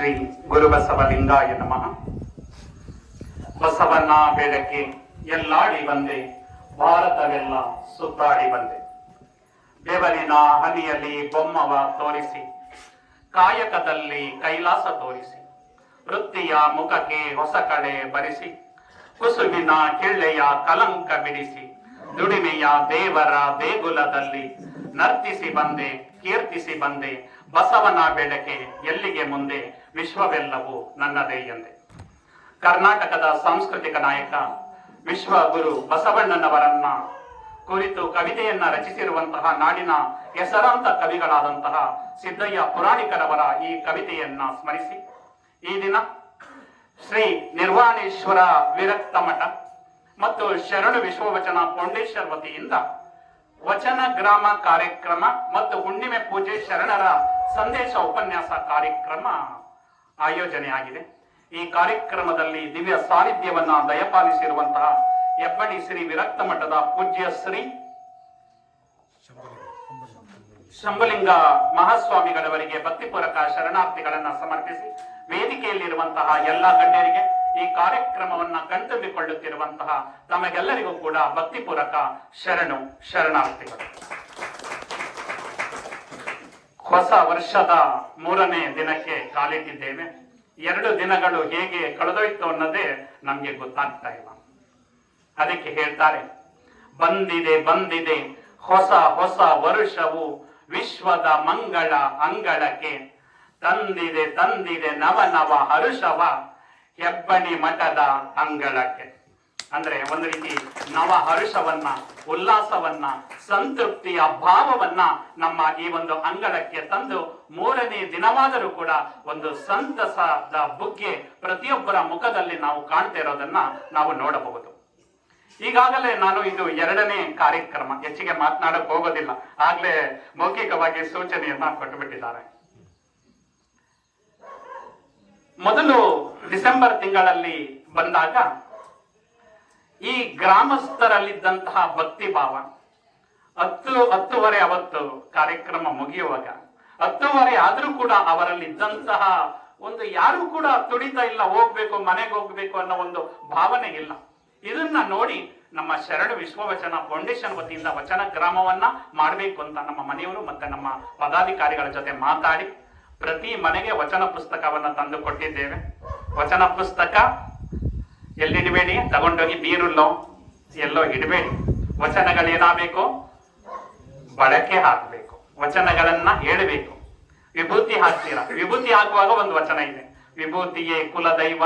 ಶ್ರೀ ಗುರುಬಸವಲಿಂಗಾಯ ನಮಃ. ಬಸವನ ಬೆಳಕೆ ಎಲ್ಲಾಡಿ ಬಂದೆ, ಭಾರತವೆಲ್ಲ ಸುತ್ತಾಡಿ ಬಂದೆ. ಬೆವರಿನ ಹನಿಯಲ್ಲಿ ಬೊಮ್ಮವ ತೋರಿಸಿ, ಕಾಯಕದಲ್ಲಿ ಕೈಲಾಸ ತೋರಿಸಿ, ವೃತ್ತಿಯ ಮುಖಕ್ಕೆ ಹೊಸ ಕಡೆ ಬರಿಸಿ, ಕುಸುವಿನ ಕಿಳ್ಳೆಯ ಕಲಂಕ ಬಿಡಿಸಿ, ದುಡಿಮೆಯ ದೇವರ ದೇಗುಲದಲ್ಲಿ ನರ್ತಿಸಿ ಬಂದೆ, ಕೀರ್ತಿಸಿ ಬಂದೆ. ಬಸವನ ಬೆಳಕೆ ಎಲ್ಲಿಗೆ ಮುಂದೆ, ವಿಶ್ವವೆಲ್ಲವೂ ನನ್ನದೇ ಎಂದೆ. ಕರ್ನಾಟಕದ ಸಾಂಸ್ಕೃತಿಕ ನಾಯಕ ವಿಶ್ವಗುರು ಬಸವಣ್ಣನವರನ್ನ ಕುರಿತು ಕವಿತೆಯನ್ನ ರಚಿಸಿರುವಂತಹ ನಾಡಿನ ಹೆಸರಾಂತ ಕವಿಗಳಾದಂತಹ ಸಿದ್ದಯ್ಯ ಪುರಾಣಿಕರವರ ಈ ಕವಿತೆಯನ್ನ ಸ್ಮರಿಸಿ, ಈ ದಿನ ಶ್ರೀ ನಿರ್ವಾಣೇಶ್ವರ ವಿರಕ್ತ ಮಠ ಮತ್ತು ಶರಣು ವಿಶ್ವವಚನ ಫೌಂಡೇಶನ್ ವತಿಯಿಂದ ವಚನ ಗ್ರಾಮ ಕಾರ್ಯಕ್ರಮ ಮತ್ತು ಹುಣ್ಣಿಮೆ ಪೂಜೆ ಶರಣರ ಸಂದೇಶ ಉಪನ್ಯಾಸ ಕಾರ್ಯಕ್ರಮ ಆಯೋಜನೆಯಾಗಿದೆ. ಈ ಕಾರ್ಯಕ್ರಮದಲ್ಲಿ ದಿವ್ಯ ಸಾನ್ನಿಧ್ಯವನ್ನ ದಯಪಾಲಿಸಿರುವಂತಹ ಹೆಬ್ಬಡಿ ಶ್ರೀ ವಿರಕ್ತ ಮಠದ ಪೂಜ್ಯ ಶ್ರೀ ಶಂಭುಲಿಂಗ ಮಹಾಸ್ವಾಮಿಗಳವರಿಗೆ ಭಕ್ತಿಪೂರ್ವಕ ಶರಣಾರ್ಥಿಗಳನ್ನ ಸಮರ್ಪಿಸಿ, ವೇದಿಕೆಯಲ್ಲಿರುವಂತಹ ಎಲ್ಲ ಗಣ್ಯರಿಗೆ, ಈ ಕಾರ್ಯಕ್ರಮವನ್ನ ಕಣ್ತುಂಬಿಕೊಳ್ಳುತ್ತಿರುವಂತಹ ತಮಗೆಲ್ಲರಿಗೂ ಕೂಡ ಭಕ್ತಿಪೂರ್ವಕ ಶರಣಾರ್ಥಿಗಳು. ಹೊಸ ವರ್ಷದ 3ನೇ ದಿನಕ್ಕೆ ಕಾಲಿಟ್ಟಿದ್ದೇವೆ. 2 ದಿನಗಳು ಹೇಗೆ ಕಳೆದೋಯ್ತು ಅನ್ನೋದೇ ನಮ್ಗೆ ಗೊತ್ತಾಗ್ತಾ ಇಲ್ಲ. ಅದಕ್ಕೆ ಹೇಳ್ತಾರೆ, ಬಂದಿದೆ ಬಂದಿದೆ ಹೊಸ ಹೊಸ ವರುಷವು, ವಿಶ್ವದ ಮಂಗಳ ಅಂಗಳಕ್ಕೆ ತಂದಿದೆ ತಂದಿದೆ ನವ ನವ ಹರುಷವ, ಹೆಬ್ಬಣಿ ಮಠದ ಅಂಗಳಕ್ಕೆ. ಅಂದ್ರೆ ಒಂದು ರೀತಿ ನವ ಹರುಷವನ್ನ, ಉಲ್ಲಾಸವನ್ನ, ಸಂತೃಪ್ತಿಯ ಭಾವವನ್ನ ನಮ್ಮ ಈ ಒಂದು ಅಂಗಳಕ್ಕೆ ತಂದು 3ನೇ ದಿನವಾದರೂ ಕೂಡ ಒಂದು ಸಂತಸದ ಬುಗ್ಗೆ ಪ್ರತಿಯೊಬ್ಬರ ಮುಖದಲ್ಲಿ ನಾವು ಕಾಣ್ತಾ ಇರೋದನ್ನ ನಾವು ನೋಡಬಹುದು. ಈಗಾಗಲೇ ನಾನು ಇದು 2ನೇ ಕಾರ್ಯಕ್ರಮ, ಹೆಚ್ಚಿಗೆ ಮಾತನಾಡಕ್ ಹೋಗೋದಿಲ್ಲ, ಆಗ್ಲೇ ಮೌಖಿಕವಾಗಿ ಸೂಚನೆಯನ್ನ ಕೊಟ್ಟುಬಿಟ್ಟಿದ್ದಾರೆ. ಮೊದಲು ಡಿಸೆಂಬರ್ ತಿಂಗಳಲ್ಲಿ ಬಂದಾಗ ಈ ಗ್ರಾಮಸ್ಥರಲ್ಲಿದ್ದಂತಹ ಭಕ್ತಿ ಭಾವ 10:30 ಅವತ್ತು ಕಾರ್ಯಕ್ರಮ ಮುಗಿಯುವಾಗ 10:30 ಆದ್ರೂ ಕೂಡ ಅವರಲ್ಲಿ ಇದ್ದಂತಹ ಒಂದು ಯಾರು ಕೂಡ ತುಡಿತಾ ಇಲ್ಲ, ಹೋಗ್ಬೇಕು ಮನೆಗೆ ಹೋಗ್ಬೇಕು ಅನ್ನೋ ಒಂದು ಭಾವನೆ ಇಲ್ಲ. ಇದನ್ನ ನೋಡಿ ನಮ್ಮ ಶರಣು ವಿಶ್ವವಚನ ಫೌಂಡೇಶನ್ ವತಿಯಿಂದ ವಚನ ಗ್ರಾಮವನ್ನ ಮಾಡಬೇಕು ಅಂತ ನಮ್ಮ ಮನೆಯವರು ಮತ್ತೆ ನಮ್ಮ ಪದಾಧಿಕಾರಿಗಳ ಜೊತೆ ಮಾತಾಡಿ ಪ್ರತಿ ಮನೆಗೆ ವಚನ ಪುಸ್ತಕವನ್ನ ತಂದು ಕೊಟ್ಟಿದ್ದೇವೆ. ವಚನ ಪುಸ್ತಕ ಎಲ್ಲಿಡಬೇಡಿ, ತಗೊಂಡೋಗಿ ಬೀರುಲ್ಲೋ ಎಲ್ಲೋ ಇಡಬೇಡಿ. ವಚನಗಳೇನಾಗಬೇಕು, ಬಳಕೆ ಹಾಕಬೇಕು, ವಚನಗಳನ್ನ ಹೇಳಬೇಕು. ವಿಭೂತಿ ಹಾಕ್ತೀರಾ, ವಿಭೂತಿ ಹಾಕುವಾಗ ಒಂದು ವಚನ ಇದೆ, ವಿಭೂತಿಯೇ ಕುಲದೈವ,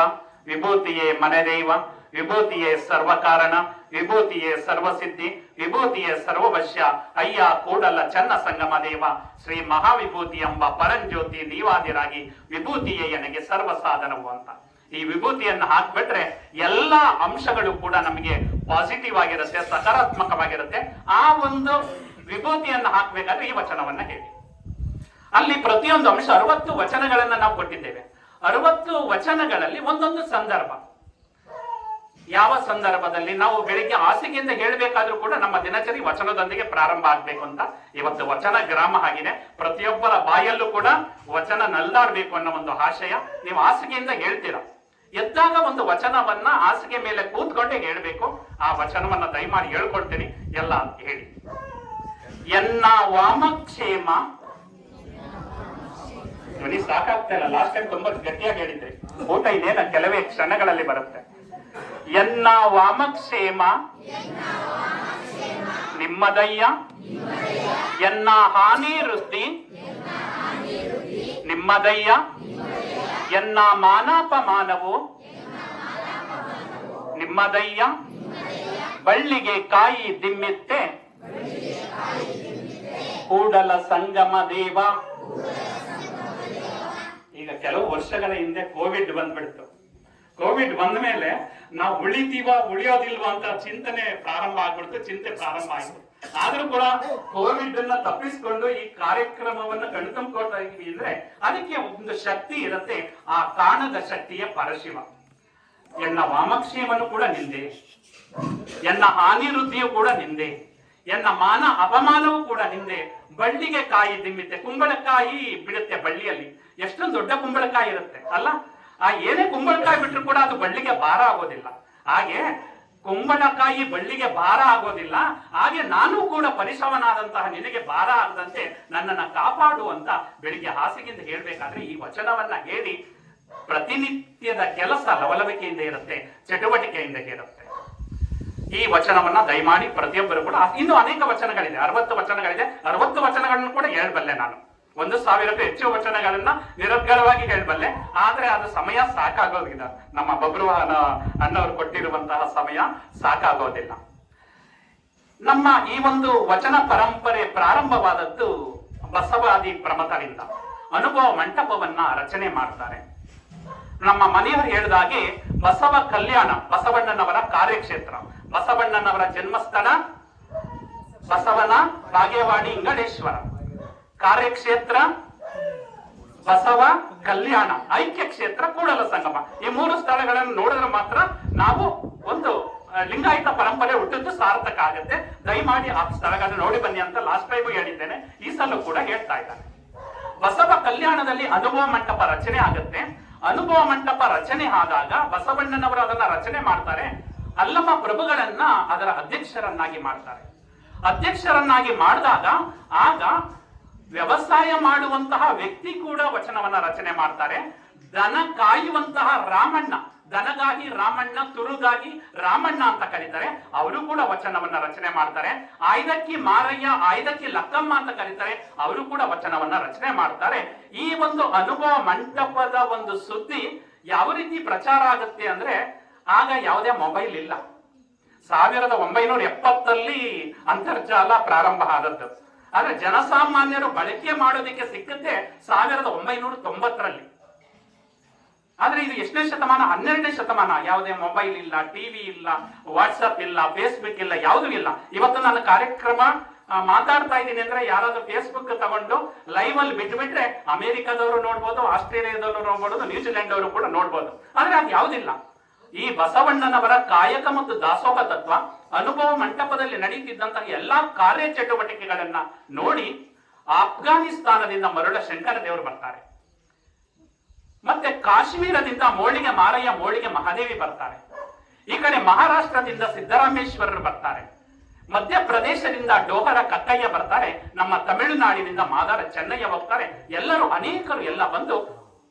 ವಿಭೂತಿಯೇ ಮನೆದೈವ, ವಿಭೂತಿಯೇ ಸರ್ವಕಾರಣ, ವಿಭೂತಿಯೇ ಸರ್ವಸಿದ್ಧಿ, ವಿಭೂತಿಯೇ ಸರ್ವವಶ್ಯ, ಅಯ್ಯ ಕೂಡಲ ಚನ್ನ ಸಂಗಮ ದೇವ, ಶ್ರೀ ಮಹಾವಿಭೂತಿ ಎಂಬ ಪರಂಜ್ಯೋತಿ ನೀವಾದಿರಾಗಿ, ವಿಭೂತಿಯೇ ನನಗೆ ಸರ್ವ ಸಾಧನವು ಅಂತ. ಈ ವಿಭೂತಿಯನ್ನು ಹಾಕ್ಬಿಟ್ರೆ ಎಲ್ಲಾ ಅಂಶಗಳು ಕೂಡ ನಮಗೆ ಪಾಸಿಟಿವ್ ಆಗಿರುತ್ತೆ, ಸಕಾರಾತ್ಮಕವಾಗಿರುತ್ತೆ. ಆ ಒಂದು ವಿಭೂತಿಯನ್ನು ಹಾಕ್ಬೇಕಾದ್ರೆ ಈ ವಚನವನ್ನ ಹೇಳಿ. ಅಲ್ಲಿ ಪ್ರತಿಯೊಂದು ಅಂಶ 60 ವಚನಗಳನ್ನ ನಾವು ಕೊಟ್ಟಿದ್ದೇವೆ. 60 ವಚನಗಳಲ್ಲಿ ಒಂದೊಂದು ಸಂದರ್ಭ. ಯಾವ ಸಂದರ್ಭದಲ್ಲಿ ನಾವು ಬೆಳಿಗ್ಗೆ ಹಾಸಿಗೆಯಿಂದ ಹೇಳಬೇಕಾದ್ರೂ ಕೂಡ ನಮ್ಮ ದಿನಚರಿ ವಚನದೊಂದಿಗೆ ಪ್ರಾರಂಭ ಆಗ್ಬೇಕು ಅಂತ ಇವತ್ತು ವಚನ ಗ್ರಾಮ ಆಗಿದೆ. ಪ್ರತಿಯೊಬ್ಬರ ಬಾಯಲ್ಲೂ ಕೂಡ ವಚನ ನಲ್ದಾಡ್ಬೇಕು ಅನ್ನೋ ಒಂದು ಆಶಯ. ನೀವು ಹಾಸಿಗೆಯಿಂದ ಹೇಳ್ತೀರಾ, ಎದ್ದಾಗ ಒಂದು ವಚನವನ್ನ ಹಾಸಿಗೆ ಮೇಲೆ ಕೂತ್ಕೊಂಡೆ ಹೇಳ್ಬೇಕು. ಆ ವಚನವನ್ನ ದಯಮಾಡಿ ಹೇಳ್ಕೊಳ್ತೀನಿ, ಎಲ್ಲ ಹೇಳಿ. ಎನ್ನ ವಾಮಕ್ಷೇಮ, ಧ್ವನಿ ಸಾಕಾಗ್ತಾ ಇಲ್ಲ, ಲಾಸ್ಟ್ ಟೈಮ್ ತುಂಬಾ ಗಟ್ಟಿಯಾಗಿ ಹೇಳಿದ್ರಿ, ಊಟ ಇದೇನ ಕೆಲವೇ ಕ್ಷಣಗಳಲ್ಲಿ ಬರುತ್ತೆ. ಎನ್ನ ವಾಮಕ್ಷೇಮ ನಿಮ್ಮದಯ್ಯ, ಎನ್ನ ಹಾನಿ ವೃದ್ಧಿ ನಿಮ್ಮದಯ್ಯ, ಎನ್ನ ಮಾನಾಪಮಾನವು ನಿಮ್ಮದಯ್ಯ, ಬಳ್ಳಿಗೆ ಕಾಯಿ ದಿಮ್ಮಿತ್ತೆ ಕೂಡಲ ಸಂಗಮ ದೇವ. ಈಗ ಕೆಲವು ವರ್ಷಗಳ ಹಿಂದೆ ಕೋವಿಡ್ ಬಂದ್ಬಿಡ್ತು. ಕೋವಿಡ್ ಬಂದ ಮೇಲೆ ನಾವು ಉಳಿಯೋದಿಲ್ವಾ ಅಂತ ಚಿಂತನೆ ಪ್ರಾರಂಭ ಆಗ್ಬಿಡ್ತು, ಚಿಂತೆ ಪ್ರಾರಂಭ ಆಯ್ತು. ಆದ್ರೂ ಕೂಡ ಕೋವಿಡ್ ಅನ್ನ ತಪ್ಪಿಸ್ಕೊಂಡು ಈ ಕಾರ್ಯಕ್ರಮವನ್ನು ಕಣ್ತುಂಬಿಕೊಳ್ತಾ ಇದೀವಿ ಅಂದ್ರೆ ಅದಕ್ಕೆ ಒಂದು ಶಕ್ತಿ ಇರುತ್ತೆ. ಆ ಕಾಣದ ಶಕ್ತಿಯ ಪರಶಿವ. ಎನ್ನ ವಾಮಕ್ಷೇಮನು ಕೂಡ ನಿಂದೆ, ಎನ್ನ ಹಾನಿವೃದ್ಧಿಯು ಕೂಡ ನಿಂದೆ, ಎನ್ನ ಮಾನ ಅಪಮಾನವೂ ಕೂಡ ನಿಂದೆ. ಬಳ್ಳಿಗೆ ಕಾಯಿ ದಿಮ್ಮಿತೆ, ಕುಂಬಳಕಾಯಿ ಬಿಡುತ್ತೆ ಬಳ್ಳಿಯಲ್ಲಿ, ಎಷ್ಟೊಂದು ದೊಡ್ಡ ಕುಂಬಳಕಾಯಿ ಇರುತ್ತೆ ಅಲ್ಲ, ಆ ಏನೇ ಕುಂಬಳಕಾಯಿ ಬಿಟ್ಟರು ಕೂಡ ಅದು ಬಳ್ಳಿಗೆ ಭಾರ ಆಗೋದಿಲ್ಲ. ಹಾಗೆ ಕುಂಬಳಕಾಯಿ ಬಳ್ಳಿಗೆ ಭಾರ ಆಗೋದಿಲ್ಲ, ಹಾಗೆ ನಾನು ಕೂಡ ಪರಿಸವನಾದಂತಹ ನಿನಗೆ ಭಾರ ಆಗದಂತೆ ನನ್ನನ್ನ ಕಾಪಾಡು ಅಂತ ಬೆಳಿಗ್ಗೆ ಹಾಸಿಗೆಯಿಂದ ಹೇಳ್ಬೇಕಾದ್ರೆ ಈ ವಚನವನ್ನ ಹೇಳಿ ಪ್ರತಿನಿತ್ಯದ ಕೆಲಸ ಲವಲವಿಕೆಯಿಂದ ಇರುತ್ತೆ, ಚಟುವಟಿಕೆಯಿಂದ ಇರುತ್ತೆ. ಈ ವಚನವನ್ನ ದಯಮಾಡಿ ಪ್ರತಿಯೊಬ್ಬರು ಕೂಡ, ಇನ್ನು ಅನೇಕ ವಚನಗಳಿದೆ, 60 ವಚನಗಳಿದೆ, 60 ವಚನಗಳನ್ನು ಕೂಡ ಹೇಳಬಲ್ಲೆ ನಾನು. 1000ಕ್ಕೂ ಹೆಚ್ಚು ವಚನಗಳನ್ನ ನಿರರ್ಗಳವಾಗಿ ಹೇಳಬಲ್ಲೆ, ಆದ್ರೆ ಅದು ಸಮಯ ಸಾಕಾಗೋದಿಲ್ಲ. ನಮ್ಮ ಬಬ್ರು ಅಣ್ಣವರು ಕೊಟ್ಟಿರುವಂತಹ ಸಮಯ ಸಾಕಾಗೋದಿಲ್ಲ. ನಮ್ಮ ಈ ಒಂದು ವಚನ ಪರಂಪರೆ ಪ್ರಾರಂಭವಾದದ್ದು ಬಸವಾದಿ ಪ್ರಮಥರಿಂದ. ಅನುಭವ ಮಂಟಪವನ್ನ ರಚನೆ ಮಾಡ್ತಾರೆ. ನಮ್ಮ ಮನೆಯವರು ಹೇಳಿದಾಗೆ ಬಸವ ಕಲ್ಯಾಣ ಬಸವಣ್ಣನವರ ಕಾರ್ಯಕ್ಷೇತ್ರ, ಬಸವಣ್ಣನವರ ಜನ್ಮಸ್ಥಳ ಬಸವನ ಬಾಗೇವಾಡಿ ಇಂಗಳೇಶ್ವರ, ಕಾರ್ಯಕ್ಷೇತ್ರ ಬಸವ ಕಲ್ಯಾಣ, ಐಕ್ಯ ಕ್ಷೇತ್ರ ಕೂಡಲ ಸಂಗಮ. ಈ 3 ಸ್ಥಳಗಳನ್ನು ನೋಡಿದ್ರೆ ಮಾತ್ರ ನಾವು ಒಂದು ಲಿಂಗಾಯತ ಪರಂಪರೆ ಹುಟ್ಟಿದ್ದು ಸಾರ್ಥಕ ಆಗುತ್ತೆ. ದಯಮಾಡಿ ಆ ಸ್ಥಳಗಳನ್ನು ನೋಡಿ ಬನ್ನಿ ಅಂತ ಲಾಸ್ಟ್ ಟೈಮ್ ಹೇಳಿದ್ದೇನೆ, ಈ ಸಲ ಕೂಡ ಹೇಳ್ತಾ ಇದ್ದಾನೆ. ಬಸವ ಕಲ್ಯಾಣದಲ್ಲಿ ಅನುಭವ ಮಂಟಪ ರಚನೆ ಆಗುತ್ತೆ. ಅನುಭವ ಮಂಟಪ ರಚನೆ ಆದಾಗ ಬಸವಣ್ಣನವರು ಅದನ್ನ ರಚನೆ ಮಾಡ್ತಾರೆ. ಅಲ್ಲಮ್ಮ ಪ್ರಭುಗಳನ್ನ ಅದರ ಅಧ್ಯಕ್ಷರನ್ನಾಗಿ ಮಾಡ್ತಾರೆ. ಅಧ್ಯಕ್ಷರನ್ನಾಗಿ ಮಾಡಿದಾಗ ಆಗ ವ್ಯವಸಾಯ ಮಾಡುವಂತಹ ವ್ಯಕ್ತಿ ಕೂಡ ವಚನವನ್ನ ರಚನೆ ಮಾಡ್ತಾರೆ. ದನ ಕಾಯುವಂತಹ ರಾಮಣ್ಣ, ದನಗಾಗಿ ರಾಮಣ್ಣ, ತುರುಗಾಗಿ ರಾಮಣ್ಣ ಅಂತ ಕರೀತಾರೆ, ಅವರು ಕೂಡ ವಚನವನ್ನ ರಚನೆ ಮಾಡ್ತಾರೆ. ಆಯ್ದಕ್ಕಿ ಮಾರಯ್ಯ, ಆಯ್ದಕ್ಕಿ ಲಕ್ಕಮ್ಮ ಅಂತ ಕರೀತಾರೆ, ಅವರು ಕೂಡ ವಚನವನ್ನ ರಚನೆ ಮಾಡ್ತಾರೆ. ಈ ಒಂದು ಅನುಭವ ಮಂಟಪದ ಒಂದು ಸುದ್ದಿ ಯಾವ ರೀತಿ ಪ್ರಚಾರ ಆಗುತ್ತೆ ಅಂದ್ರೆ, ಆಗ ಯಾವುದೇ ಮೊಬೈಲ್ ಇಲ್ಲ. 1970 ಅಂತರ್ಜಾಲ ಪ್ರಾರಂಭ ಆದದ್ದು. ಆದ್ರೆ ಜನಸಾಮಾನ್ಯರು ಬಳಕೆ ಮಾಡೋದಕ್ಕೆ ಸಿಕ್ಕತ್ತೆ 1990. ಆದ್ರೆ ಇದು ಎಷ್ಟನೇ ಶತಮಾನ? 12ನೇ ಶತಮಾನ. ಯಾವುದೇ ಮೊಬೈಲ್ ಇಲ್ಲ, ಟಿವಿ ಇಲ್ಲ, ವಾಟ್ಸಪ್ ಇಲ್ಲ, ಫೇಸ್ಬುಕ್ ಇಲ್ಲ, ಯಾವುದೂ ಇಲ್ಲ. ಇವತ್ತು ನಾನು ಕಾರ್ಯಕ್ರಮ ಮಾತಾಡ್ತಾ ಇದ್ದೀನಿ ಅಂದ್ರೆ ಯಾರಾದ್ರೂ ಫೇಸ್ಬುಕ್ ತಗೊಂಡು ಲೈವ್ ಅಲ್ಲಿ ಬಿಟ್ಬಿಟ್ರೆ ಅಮೆರಿಕದವರು ನೋಡ್ಬೋದು, ಆಸ್ಟ್ರೇಲಿಯಾದವರು ನೋಡ್ಬೋದು, ನ್ಯೂಜಿಲೆಂಡ್ ಅವರು ಕೂಡ ನೋಡ್ಬೋದು. ಆದ್ರೆ ಅದು ಯಾವುದಿಲ್ಲ. ಈ ಬಸವಣ್ಣನವರ ಕಾಯಕ ಮತ್ತು ದಾಸೋಹ ತತ್ವ ಅನುಭವ ಮಂಟಪದಲ್ಲಿ ನಡೀತಿದ್ದಂತಹ ಎಲ್ಲಾ ಕಾರ್ಯಚಟುವಟಿಕೆಗಳನ್ನ ನೋಡಿ ಆಫ್ಘಾನಿಸ್ತಾನದಿಂದ ಮರುಳ ಶಂಕರ ದೇವರು ಬರ್ತಾರೆ. ಮತ್ತೆ ಕಾಶ್ಮೀರದಿಂದ ಮೋಳಿಗೆ ಮಾರಯ್ಯ, ಮೋಳಿಗೆ ಮಹಾದೇವಿ ಬರ್ತಾರೆ. ಈ ಕಡೆ ಮಹಾರಾಷ್ಟ್ರದಿಂದ ಸಿದ್ದರಾಮೇಶ್ವರರು ಬರ್ತಾರೆ. ಮಧ್ಯಪ್ರದೇಶದಿಂದ ಡೋಹರ ಕಕ್ಕಯ್ಯ ಬರ್ತಾರೆ. ನಮ್ಮ ತಮಿಳುನಾಡಿನಿಂದ ಮಾದಾರ ಚೆನ್ನಯ್ಯ ಹೋಗ್ತಾರೆ. ಎಲ್ಲರೂ ಅನೇಕರು ಎಲ್ಲ ಬಂದು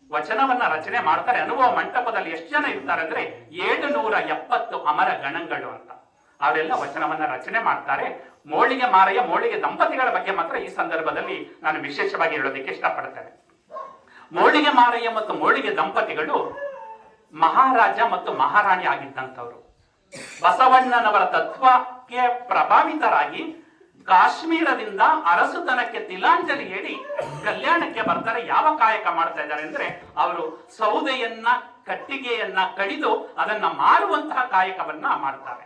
ವಚನವನ್ನ ರಚನೆ ಮಾಡ್ತಾರೆ. ಅನುಭವ ಮಂಟಪದಲ್ಲಿ ಎಷ್ಟು ಜನ ಇರ್ತಾರೆ ಅಂದ್ರೆ 770 ಅಮರ ಗಣಗಳು ಅಂತ, ಅವರೆಲ್ಲ ವಚನವನ್ನ ರಚನೆ ಮಾಡ್ತಾರೆ. ಮೋಳಿಗೆ ಮಾರಯ್ಯ, ಮೋಳಿಗೆ ದಂಪತಿಗಳ ಬಗ್ಗೆ ಮಾತ್ರ ಈ ಸಂದರ್ಭದಲ್ಲಿ ನಾನು ವಿಶೇಷವಾಗಿ ಹೇಳೋದಕ್ಕೆ ಇಷ್ಟಪಡ್ತೇನೆ. ಮೋಳಿಗೆ ಮಾರಯ್ಯ ಮತ್ತು ಮೋಳಿಗೆ ದಂಪತಿಗಳು ಮಹಾರಾಜ ಮತ್ತು ಮಹಾರಾಣಿ ಆಗಿದ್ದಂಥವ್ರು. ಬಸವಣ್ಣನವರ ತತ್ವಕ್ಕೆ ಪ್ರಭಾವಿತರಾಗಿ ಕಾಶ್ಮೀರದಿಂದ ಅರಸುತನಕ್ಕೆ ತಿಲಾಂಜಲಿ ಹೇಳಿ ಕಲ್ಯಾಣಕ್ಕೆ ಬರ್ತಾರೆ. ಯಾವ ಕಾಯಕ ಮಾಡ್ತಾ ಇದ್ದಾರೆ ಅಂದ್ರೆ, ಅವರು ಸೌದೆಯನ್ನ, ಕಟ್ಟಿಗೆಯನ್ನ ಕಡಿದು ಅದನ್ನ ಮಾರುವಂತಹ ಕಾಯಕವನ್ನ ಮಾಡ್ತಾರೆ.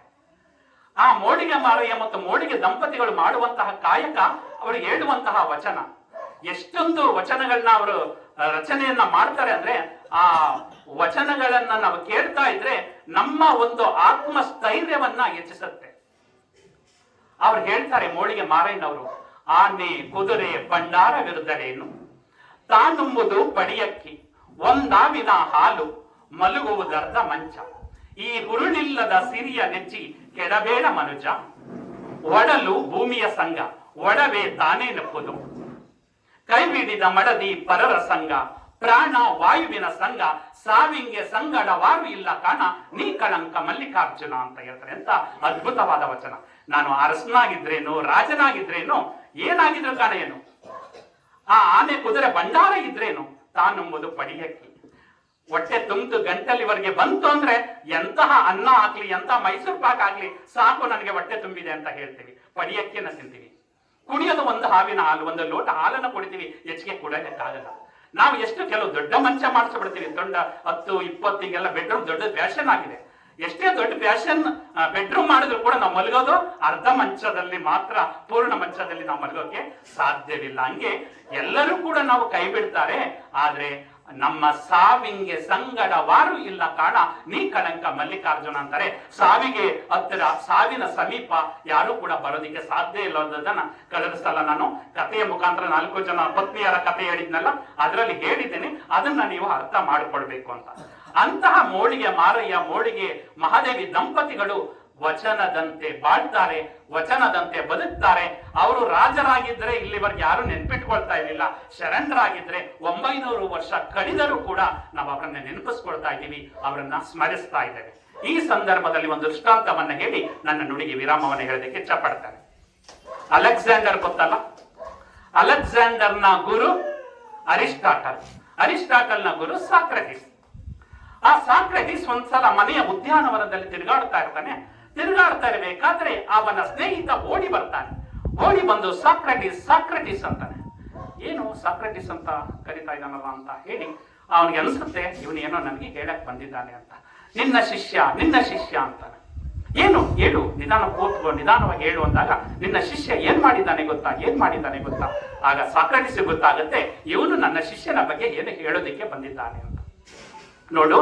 ಆ ಮೋಳಿಗೆ ಮಾರಯ್ಯ ಮತ್ತು ಮೋಳಿಗೆ ದಂಪತಿಗಳು ಮಾಡುವಂತಹ ಕಾಯಕ, ಅವರು ಹೇಳುವಂತಹ ವಚನ, ಎಷ್ಟೊಂದು ವಚನಗಳನ್ನ ಅವರು ರಚನೆಯನ್ನ ಮಾಡ್ತಾರೆ ಅಂದ್ರೆ, ಆ ವಚನಗಳನ್ನ ನಾವು ಕೇಳ್ತಾ ಇದ್ರೆ ನಮ್ಮ ಒಂದು ಆತ್ಮಸ್ಥೈರ್ಯವನ್ನ ಹೆಚ್ಚಿಸುತ್ತೆ. ಅವ್ರು ಹೇಳ್ತಾರೆ, ಮೋಳಿಗೆ ಮಾರಯ್ಯನವರು, ಆನೆ ಕುದುರೆ ಭಂಡಾರವಿರುದರೇನು, ತಾನುಂಬುದು ಪಡಿಯಕ್ಕಿ, ಒಂದಾವಿನ ಹಾಲು ಮಲಗುವುದರ್ಧ ಮಂಚ, ಈ ಹುರುಳಿಲ್ಲದ ಸಿರಿಯ ನೆಚ್ಚಿ ಕೆಡಬೇಡ ಮನುಜ, ಒಡಲು ಭೂಮಿಯ ಸಂಗ ಒಡವೆ ತಾನೇ ನೆಪ್ಪುದು, ಕೈಬಿಡಿದ ಮಡದಿ ಪರರ ಸಂಘ, ಪ್ರಾಣ ವಾಯುವಿನ ಸಂಘ, ಸಾವಿಂಗೆ ಸಂಗಡವಾರು ಇಲ್ಲ ಕಾಣ, ನೀ ಕಳಂಕ ಮಲ್ಲಿಕಾರ್ಜುನ ಅಂತ ಹೇಳ್ತಾರೆ. ಅಂತ ಅದ್ಭುತವಾದ ವಚನ. ನಾನು ಅರಸನಾಗಿದ್ರೇನು, ರಾಜನಾಗಿದ್ರೇನು, ಏನಾಗಿದ್ರು ಕಾಣ ಏನು, ಆ ಆನೆ ಕುದುರೆ ಭಂಡಾರ ಇದ್ರೇನು, ತಾನುಂಬುದು ಪಡಿಯಕ್ಕಿ. ಹೊಟ್ಟೆ ತುಂಬಿತು ಗಂಟಲಿವರೆಗೆ ಬಂತು ಅಂದ್ರೆ ಎಂತಹ ಅನ್ನ ಆಗ್ಲಿ, ಎಂತಹ ಮೈಸೂರು ಪಾಕ್ ಆಗ್ಲಿ, ಸಾಕು ನನಗೆ ಹೊಟ್ಟೆ ತುಂಬಿದೆ ಅಂತ ಹೇಳ್ತೀವಿ. ಪಡಿಯಕ್ಕಿನ ತಿಂತೀವಿ. ಕುಡಿಯೋದು ಒಂದು ಹಾವಿನ ಹಾಲು, ಒಂದು ಲೋಟ ಹಾಲನ್ನ ಕುಡಿತೀವಿ, ಹೆಚ್ಚಿಗೆ ಕುಡಿಯಕ್ಕಾಗಲ್ಲ. ನಾವು ಎಷ್ಟು ಕೆಲವು ದೊಡ್ಡ ಮಂಚ ಮಾಡಿಸ್ಬಿಡ್ತೀವಿ, ದೊಡ್ಡ 10-20 ಹಿಂಗೆಲ್ಲ ಬೆಡ್ರೂಮ್ ದೊಡ್ಡ ಫ್ಯಾಷನ್ ಆಗಿದೆ. ಎಷ್ಟೇ ದೊಡ್ಡ ಫ್ಯಾಷನ್ ಬೆಡ್ರೂಮ್ ಮಾಡಿದ್ರು ಕೂಡ ನಾವು ಮಲಗೋದು ಅರ್ಧ ಮಂಚದಲ್ಲಿ ಮಾತ್ರ, ಪೂರ್ಣ ಮಂಚದಲ್ಲಿ ನಾವು ಮಲಗೋಕೆ ಸಾಧ್ಯವಿಲ್ಲ. ಹಂಗೆ ಎಲ್ಲರೂ ಕೂಡ ನಾವು ಕೈ ಬಿಡ್ತಾರೆ. ಆದ್ರೆ ನಮ್ಮ ಸಾವಿಂಗೆ ಸಂಗಡವಾರು ಇಲ್ಲ ಕಾಣ ನೀ ಕಳಂಕ ಮಲ್ಲಿಕಾರ್ಜುನ ಅಂತಾರೆ. ಸಾವಿಗೆ ಹತ್ತಿರ, ಸಾವಿನ ಸಮೀಪ ಯಾರು ಕೂಡ ಬರೋದಿಕ್ಕೆ ಸಾಧ್ಯ ಇಲ್ಲ ಅನ್ನೋದನ್ನ ಕಳೆದ ಸಲ ನಾನು ಕಥೆಯ ಮುಖಾಂತರ 4 ಜನ ಪತ್ನಿಯರ ಕಥೆ ಹೇಳಿದ್ನಲ್ಲ, ಅದರಲ್ಲಿ ಹೇಳಿದ್ದೇನೆ. ಅದನ್ನ ನೀವು ಅರ್ಥ ಮಾಡಿಕೊಳ್ಬೇಕು ಅಂತ. ಅಂತಹ ಮೋಳಿಗೆ ಮಾರಯ್ಯ, ಮೋಳಿಗೆ ಮಹಾದೇವಿ ದಂಪತಿಗಳು ವಚನದಂತೆ ಬಾಳ್ತಾರೆ, ವಚನದಂತೆ ಬದುಕ್ತಾರೆ. ಅವರು ರಾಜರಾಗಿದ್ರೆ ಇಲ್ಲಿವರೆಗೆ ಯಾರು ನೆನ್ಪಿಟ್ಕೊಳ್ತಾ ಇರಲಿಲ್ಲ. ಶರಣರಾಗಿದ್ರೆ 900 ವರ್ಷ ಕಳೆದರೂ ಕೂಡ ನಾವು ಅವರನ್ನ ನೆನಪಿಸ್ಕೊಳ್ತಾ ಇದ್ದೀವಿ, ಅವರನ್ನ ಸ್ಮರಿಸ್ತಾ ಇದ್ದೇವೆ. ಈ ಸಂದರ್ಭದಲ್ಲಿ ಒಂದು ದೃಷ್ಟಾಂತವನ್ನ ಹೇಳಿ ನನ್ನ ನುಡಿಗೆ ವಿರಾಮವನ್ನು ಹೇಳೋದಕ್ಕೆ ಇಚ್ಛಪಡ್ತಾರೆ. ಅಲೆಕ್ಸಾಂಡರ್ ಗೊತ್ತಲ್ಲ, ಅಲೆಕ್ಸಾಂಡರ್ನ ಗುರು ಅರಿಸ್ಟಾಟಲ್, ಅರಿಸ್ಟಾಟಲ್ನ ಗುರು ಸಾಕ್ರೆಟಿಸ್. ಆ ಸಾಕ್ರೆಟಿಸ್ ಒಂದ್ಸಲ ಮನೆಯ ಉದ್ಯಾನವನದಲ್ಲಿ ತಿರುಗಾಡ್ತಾ ಇರಬೇಕಾದ್ರೆ ಅವನ ಸ್ನೇಹಿತ ಓಡಿ ಬರ್ತಾನೆ. ಓಡಿ ಬಂದು ಸಾಕ್ರೆಟಿಸ್ ಸಾಕ್ರೆಟಿಸ್ ಅಂತಾನೆ. ಏನು ಸಾಕ್ರೆಟಿಸ್ ಅಂತ ಕರಿತಾ ಇದ್ದಾನಲ್ಲ ಅಂತ ಹೇಳಿ ಅವನಿಗೆ ಅನ್ಸುತ್ತೆ, ಇವನು ಏನೋ ನನಗೆ ಹೇಳಕ್ ಬಂದಿದ್ದಾನೆ ಅಂತ. ನಿನ್ನ ಶಿಷ್ಯ ಅಂತಾನೆ. ಏನು ಹೇಳು, ನಿಧಾನ ಕೂತ್ಕೋ, ನಿಧಾನವಾಗಿ ಹೇಳು ಅಂದಾಗ ನಿನ್ನ ಶಿಷ್ಯ ಏನ್ ಮಾಡಿದ್ದಾನೆ ಗೊತ್ತಾ? ಆಗ ಸಾಕ್ರೆಟಿಸ್ ಗೊತ್ತಾಗುತ್ತೆ, ಇವನು ನನ್ನ ಶಿಷ್ಯನ ಬಗ್ಗೆ ಏನು ಹೇಳೋದಿಕ್ಕೆ ಬಂದಿದ್ದಾನೆ ಅಂತ. ನೋಡು,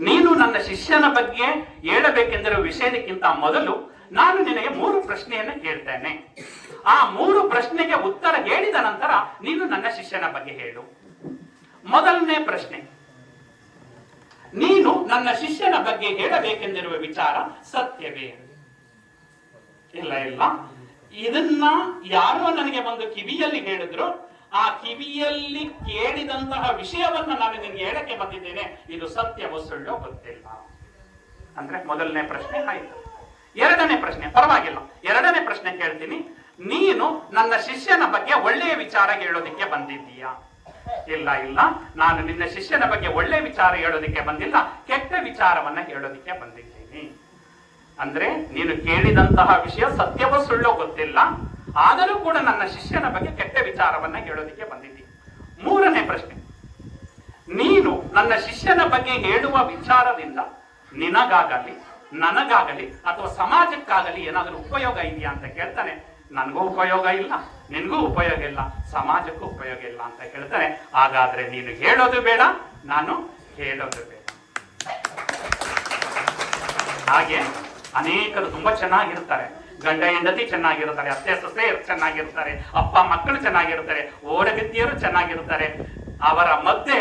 ನೀನು ನನ್ನ ಶಿಷ್ಯನ ಬಗ್ಗೆ ಹೇಳಬೇಕೆಂದಿರೋ ವಿಷಯಕ್ಕಿಂತ ಮೊದಲು ನಾನು ನಿನಗೆ 3 ಪ್ರಶ್ನೆಯನ್ನು ಕೇಳ್ತೇನೆ. ಆ 3 ಪ್ರಶ್ನೆಗೆ ಉತ್ತರ ಹೇಳಿದ ನಂತರ ನೀನು ನನ್ನ ಶಿಷ್ಯನ ಬಗ್ಗೆ ಹೇಳು. ಮೊದಲನೇ ಪ್ರಶ್ನೆ, ನೀನು ನನ್ನ ಶಿಷ್ಯನ ಬಗ್ಗೆ ಹೇಳಬೇಕೆಂದಿರುವ ವಿಚಾರ ಸತ್ಯವೇ? ಇಲ್ಲ, ಇದನ್ನ ಯಾರೋ ನನಗೆ ಬಂದು ಕಿವಿಯಲ್ಲಿ ಹೇಳಿದ್ರು, ಆ ಕಿವಿಯಲ್ಲಿ ಕೇಳಿದಂತಹ ವಿಷಯವನ್ನ ನಾನು ನಿನ್ಗೆ ಹೇಳಕ್ಕೆ ಬಂದಿದ್ದೇನೆ, ಇದು ಸತ್ಯವೋ ಸುಳ್ಳೋ ಗೊತ್ತಿಲ್ಲ ಅಂದ್ರೆ ಮೊದಲನೇ ಪ್ರಶ್ನೆ ಆಯ್ತು. ಎರಡನೇ ಪ್ರಶ್ನೆ ಪರವಾಗಿಲ್ಲ, ಎರಡನೇ ಪ್ರಶ್ನೆ ಕೇಳ್ತೀನಿ, ನೀನು ನನ್ನ ಶಿಷ್ಯನ ಬಗ್ಗೆ ಒಳ್ಳೆಯ ವಿಚಾರ ಹೇಳೋದಿಕ್ಕೆ ಬಂದಿದ್ದೀಯಾ? ಇಲ್ಲ, ನಾನು ನಿನ್ನ ಶಿಷ್ಯನ ಬಗ್ಗೆ ಒಳ್ಳೆ ವಿಚಾರ ಹೇಳೋದಿಕ್ಕೆ ಬಂದಿಲ್ಲ, ಕೆಟ್ಟ ವಿಚಾರವನ್ನ ಹೇಳೋದಿಕ್ಕೆ ಬಂದಿದ್ದೀನಿ. ಅಂದ್ರೆ ನೀನು ಕೇಳಿದಂತಹ ವಿಷಯ ಸತ್ಯವೋ ಸುಳ್ಳೋ ಗೊತ್ತಿಲ್ಲ, ಆದರೂ ಕೂಡ ನನ್ನ ಶಿಷ್ಯನ ಬಗ್ಗೆ ಕೆಟ್ಟ ವಿಚಾರವನ್ನ ಹೇಳೋದಿಕ್ಕೆ ಬಂದಿದ್ದೀನಿ. ಮೂರನೇ ಪ್ರಶ್ನೆ, ನೀನು ನನ್ನ ಶಿಷ್ಯನ ಬಗ್ಗೆ ಹೇಳುವ ವಿಚಾರದಿಂದ ನಿನಗಾಗಲಿ ನನಗಾಗಲಿ ಅಥವಾ ಸಮಾಜಕ್ಕಾಗಲಿ ಏನಾದರೂ ಉಪಯೋಗ ಇದೆಯಾ ಅಂತ ಕೇಳ್ತಾನೆ. ನನಗೂ ಉಪಯೋಗ ಇಲ್ಲ, ನಿನ್ಗೂ ಉಪಯೋಗ ಇಲ್ಲ, ಸಮಾಜಕ್ಕೂ ಉಪಯೋಗ ಇಲ್ಲ ಅಂತ ಹೇಳ್ತಾನೆ. ಹಾಗಾದ್ರೆ ನೀನು ಹೇಳೋದು ಬೇಡ, ನಾನು ಹೇಳೋದು ಬೇಡ. ಹಾಗೆ ಅನೇಕರು ತುಂಬಾ ಚೆನ್ನಾಗಿರ್ತಾರೆ, ಗಂಡ ಹೆಂಡತಿ ಚೆನ್ನಾಗಿರ್ತಾರೆ, ಅತ್ತೆ ಸೊಸೆ ಚೆನ್ನಾಗಿರ್ತಾರೆ, ಅಪ್ಪ ಮಕ್ಕಳು ಚೆನ್ನಾಗಿರ್ತಾರೆ, ಓಡಬಿದ್ದಿಯರು ಚೆನ್ನಾಗಿರ್ತಾರೆ. ಅವರ ಮಧ್ಯೆ